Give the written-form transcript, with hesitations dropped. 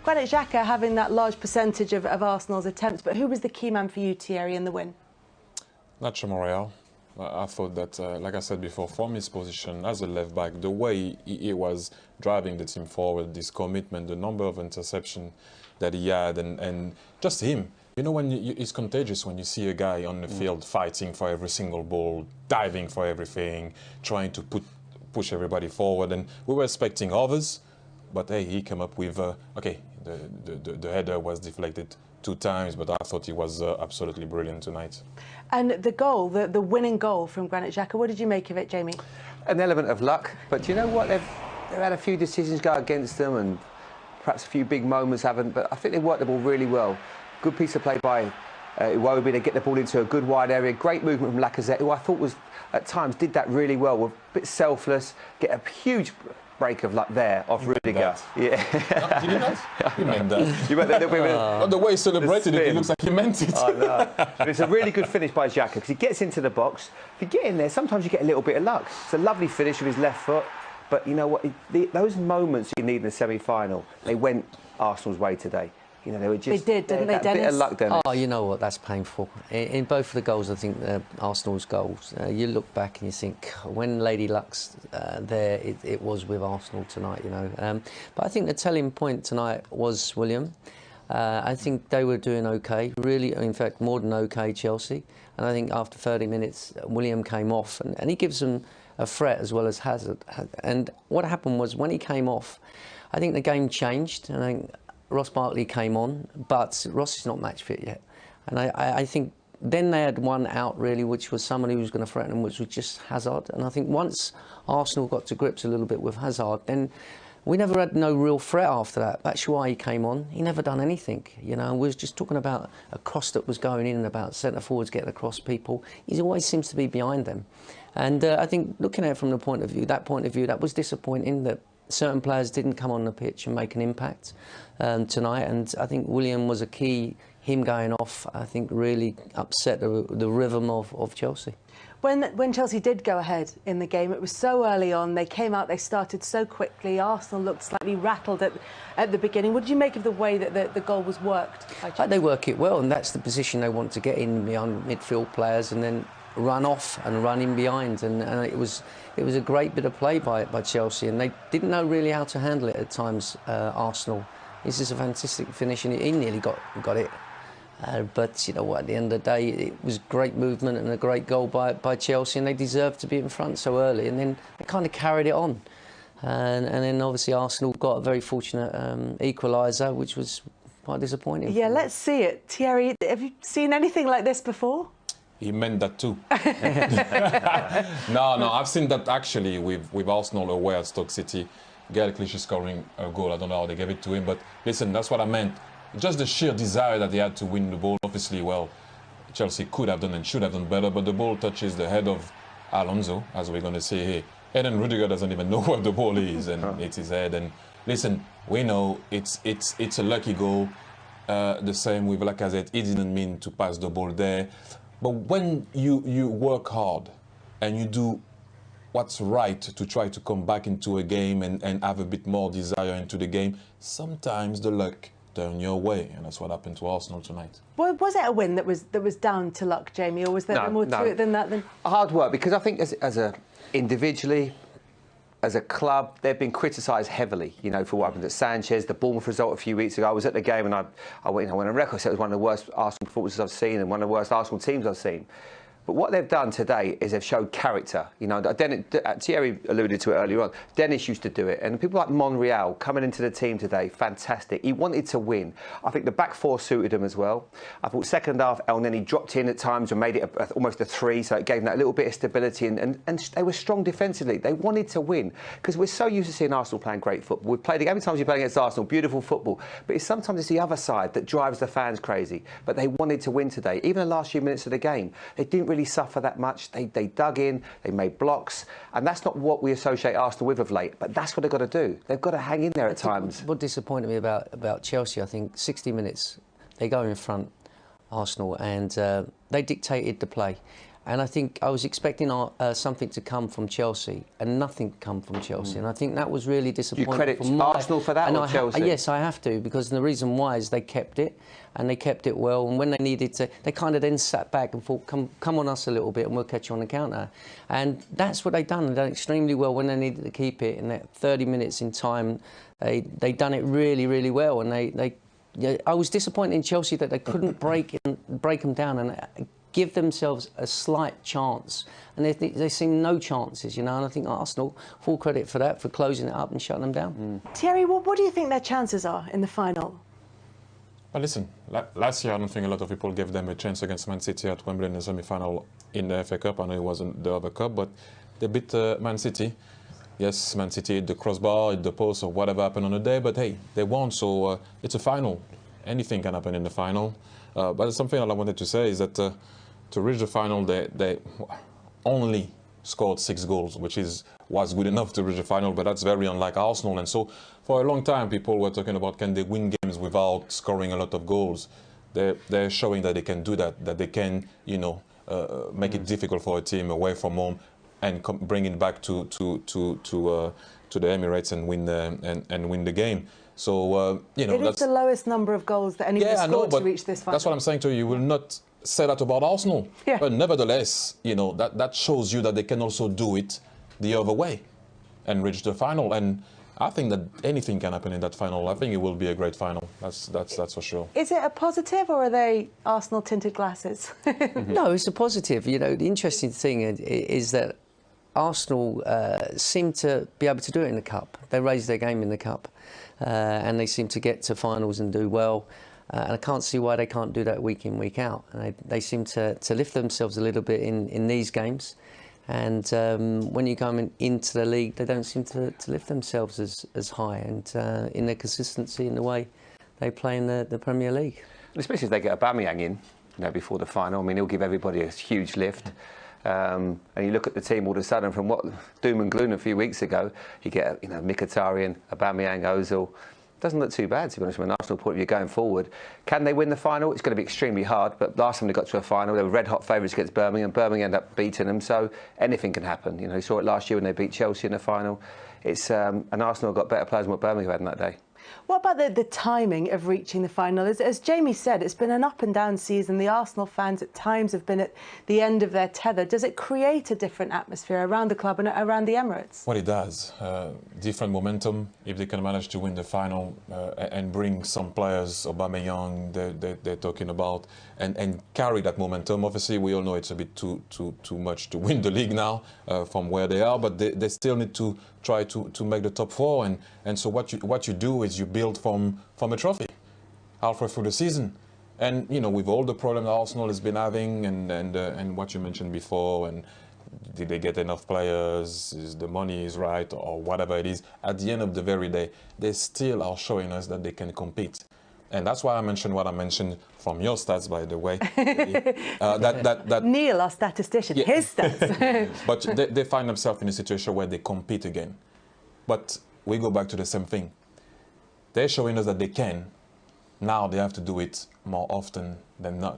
Granit Xhaka having that large percentage of Arsenal's attempts, but who was the key man for you, Thierry, in the win? Nacho Monreal. I thought that, like I said before, from his position as a left back, the way he was driving the team forward, this commitment, the number of interceptions that he had, and just him. You know, it's contagious when you see a guy on the field fighting for every single ball, diving for everything, trying to push everybody forward. And we were expecting others, but hey, he came up with okay. The header was deflected 2 times, but I thought he was absolutely brilliant tonight. And the goal, the winning goal from Granit Xhaka, what did you make of it, Jamie? An element of luck, but do you know what? They've had a few decisions go against them, and perhaps a few big moments haven't. But I think they worked the ball really well. Good piece of play by Iwobi to get the ball into a good wide area. Great movement from Lacazette, who I thought was at times did that really well. Was a bit selfless. Get a huge break of luck there off Rudiger. Yeah. No, did you not? You meant that. You meant that little bit of the way he celebrated it, it looks like he meant it. I know. But it's a really good finish by Xhaka because he gets into the box. If you get in there, sometimes you get a little bit of luck. It's a lovely finish with his left foot. But you know what? Those moments you need in the semi-final, they went Arsenal's way today. You know, they were just... They did, didn't they, Dennis? Bit of luck, Dennis. Oh, you know what? That's painful. In both of the goals, I think Arsenal's goals, you look back and you think, when Lady Luck's there, it was with Arsenal tonight, you know. But I think the telling point tonight was William. I think they were doing OK, really, in fact, more than OK, Chelsea. And I think after 30 minutes, William came off, and he gives them a threat as well as Hazard. And what happened was, when he came off, I think the game changed, and I think Ross Barkley came on, but Ross is not match fit yet. And I think then they had one out, really, which was someone who was going to threaten them, which was just Hazard. And I think once Arsenal got to grips a little bit with Hazard, then we never had no real threat after that. That's why he came on. He never done anything, you know. We was just talking about a cross that was going in and about centre forwards getting across people. He always seems to be behind them. And I think looking at it from the point of view, that was disappointing that certain players didn't come on the pitch and make an impact tonight. And I think William was a key. Him going off, I think, really upset the rhythm of Chelsea. When Chelsea did go ahead in the game, it was so early on. They came out, they started so quickly. Arsenal looked slightly rattled at the beginning. What did you make of the way that the goal was worked by Chelsea? They work it well, and that's the position they want to get in behind midfield players and then run off and run in behind. And it was a great bit of play by Chelsea, and they didn't know really how to handle it at times, Arsenal. This is a fantastic finish, and he nearly got it. But you know what, at the end of the day, it was great movement and a great goal by Chelsea, and they deserved to be in front so early, and then they kind of carried it on. And then obviously Arsenal got a very fortunate equaliser, which was quite disappointing. Yeah, let's see it. Thierry, have you seen anything like this before? He meant that too. No, I've seen that actually with Arsenal away at Stoke City. Gael Clichy scoring a goal. I don't know how they gave it to him, but listen, that's what I meant. Just the sheer desire that they had to win the ball. Obviously, well, Chelsea could have done and should have done better, but the ball touches the head of Alonso, as we're going to see here. And then Rudiger doesn't even know where the ball is, and it's his head. And listen, we know it's a lucky goal. The same with Lacazette. He didn't mean to pass the ball there. But when you work hard and you do what's right to try to come back into a game and have a bit more desire into the game, sometimes the luck turn your way, and that's what happened to Arsenal tonight. Well, was it a win that was down to luck, Jamie, or was there more to it than that? Hard work, because I think as a individually, as a club, they've been criticised heavily, you know, for what happened at Sanchez, the Bournemouth result a few weeks ago. I was at the game and I went on record, said it was one of the worst Arsenal performances I've seen and one of the worst Arsenal teams I've seen. But what they've done today is they've showed character. You know, Thierry alluded to it earlier on. Dennis used to do it. And people like Monreal coming into the team today, fantastic. He wanted to win. I think the back four suited him as well. I thought second half, El Neni dropped in at times and made it almost a 3, so it gave them that little bit of stability. And they were strong defensively. They wanted to win, because we're so used to seeing Arsenal playing great football. We've played, how many times you play against Arsenal, beautiful football. But sometimes it's the other side that drives the fans crazy. But they wanted to win today. Even the last few minutes of the game, they didn't really suffer that much. They dug in, they made blocks, and that's not what we associate Arsenal with of late, but that's what they've got to do. They've got to hang in there at times. What disappointed me about Chelsea, I think 60 minutes, they go in front, Arsenal, and they dictated the play. And I think I was expecting something to come from Chelsea, and nothing come from Chelsea. And I think that was really disappointing. Do you credit Arsenal for that, or Chelsea? Yes, I have to, because the reason why is they kept it, and they kept it well. And when they needed to, they kind of then sat back and thought, come on us a little bit, and we'll catch you on the counter. And that's what they've done. They've done extremely well when they needed to keep it. In that 30 minutes in time, they done it really, really well. And I was disappointed in Chelsea that they couldn't break them down and give themselves a slight chance, and they seem no chances, And I think Arsenal, full credit for that, for closing it up and shutting them down. Thierry, what do you think their chances are in the final? Well, listen, last year I don't think a lot of people gave them a chance against Man City at Wembley in the semi-final in the FA Cup. I know it wasn't the other cup, but they beat Man City. Yes, Man City hit the crossbar, hit the post, or whatever happened on the day, but hey, they won, so it's a final. Anything can happen in the final. But something that I wanted to say is that to reach the final, they only scored 6 goals, which was good enough to reach the final, but that's very unlike Arsenal. And so for a long time, people were talking about, can they win games without scoring a lot of goals? They're showing that they can do that they can, make it difficult for a team away from home and bring it back to the Emirates and win the game. So it is the lowest number of goals that anyone scored to reach this final. That's what I'm saying to you. You will not say that about Arsenal. Yeah. But nevertheless, that shows you that they can also do it the other way and reach the final. And I think that anything can happen in that final. I think it will be a great final. That's for sure. Is it a positive, or are they Arsenal tinted glasses? No, it's a positive. The interesting thing is that Arsenal seem to be able to do it in the Cup. They raise their game in the Cup, and they seem to get to finals and do well. And I can't see why they can't do that week in, week out. And they seem to lift themselves a little bit in these games. And when you come into the league, they don't seem to lift themselves as high. And in their consistency in the way they play in the Premier League. Especially if they get Aubameyang in, before the final. I mean, he'll give everybody a huge lift. And you look at the team all of a sudden, from what doom and gloom a few weeks ago, you get Mkhitaryan, Aubameyang, Ozil. Doesn't look too bad, to be honest, from an Arsenal point of view going forward. Can they win the final? It's going to be extremely hard, but last time they got to a final, they were red-hot favourites against Birmingham. Birmingham ended up beating them, so anything can happen. You saw it last year when they beat Chelsea in the final. It's and Arsenal got better players than what Birmingham had on that day. What about the timing of reaching the final? As Jamie said, it's been an up and down season. The Arsenal fans at times have been at the end of their tether. Does it create a different atmosphere around the club and around the Emirates? Well, it does. Different momentum if they can manage to win the final and bring some players, Aubameyang, they're talking about, and carry that momentum. Obviously, we all know it's a bit too much to win the league now from where they are, but they still need to try to make the top 4. And so what you do is you build from a trophy halfway through the season. And with all the problems Arsenal has been having and what you mentioned before, and did they get enough players, is the money is right, or whatever it is, at the end of the very day, they still are showing us that they can compete. And that's why I mentioned what I mentioned from your stats, by the way. that Neil, our statistician, his stats. But they find themselves in a situation where they compete again. But we go back to the same thing. They're showing us that they can. Now they have to do it more often than not.